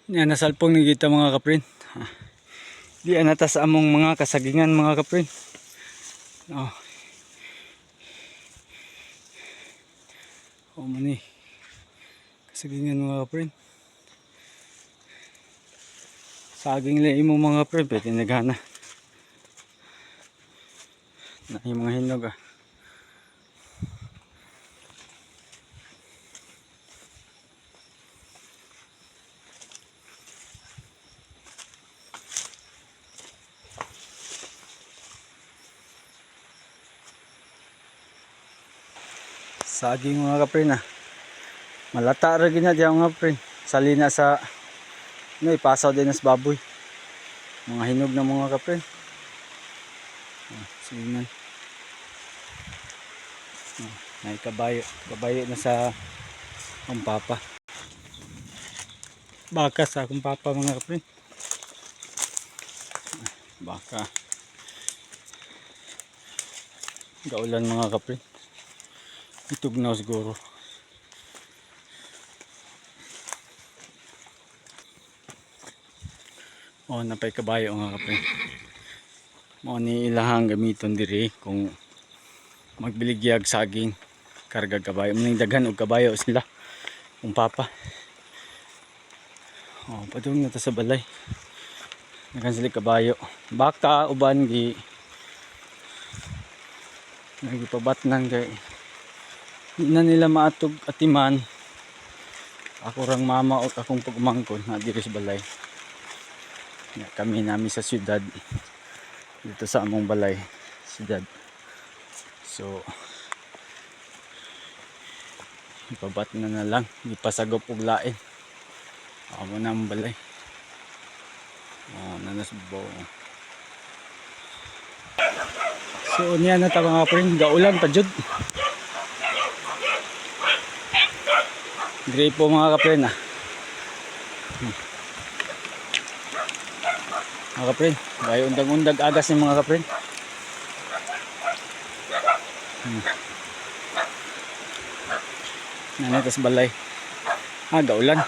Yan nasalpong ni kita mga kaprin. Di anatas among mga kasagingan mga kaprin. Oh. Oh mani. Kasagingan mga kaprin. Saging lang imo mga kaprin, pwede nagana. Na yung mga hinog ah. Saging mga kaprin ah. Malata ra gina diyan mga kaprin. Salina sa no ipasaw din sa baboy. Mga hinog na mga kaprin. Sige man. Ay kabayo. Kabayo na sa akong papa. Baka sa akong papa mga kaprin. Baka. Gaulan mga kaprin. Itugnaw siguro. Oh, napay kabayo mga kapre. Mo ni ilahang gamiton diri kung magbiligyag saging karga kabayo. Muning daghan og kabayo sila. Kung papa. Oh, padung na ta sa balay. Daghan sila kabayo. Baka uban gi nagipabatnan kay di na nila maatog atiman. Ako rang mama o akong pagmangkon na diri sa balay. Kami nami sa syudad dito sa among balay syudad. So ipabat na lang ipasagop og lain amo na ang balay. Oh nanasbo. So niya na ta mga kaprin, gaulan pa jud. Diri po mga kaprin ah. Mga kaprin, bayo undag-undag agas ni mga kaprin. Nanitas balay. Gaulan.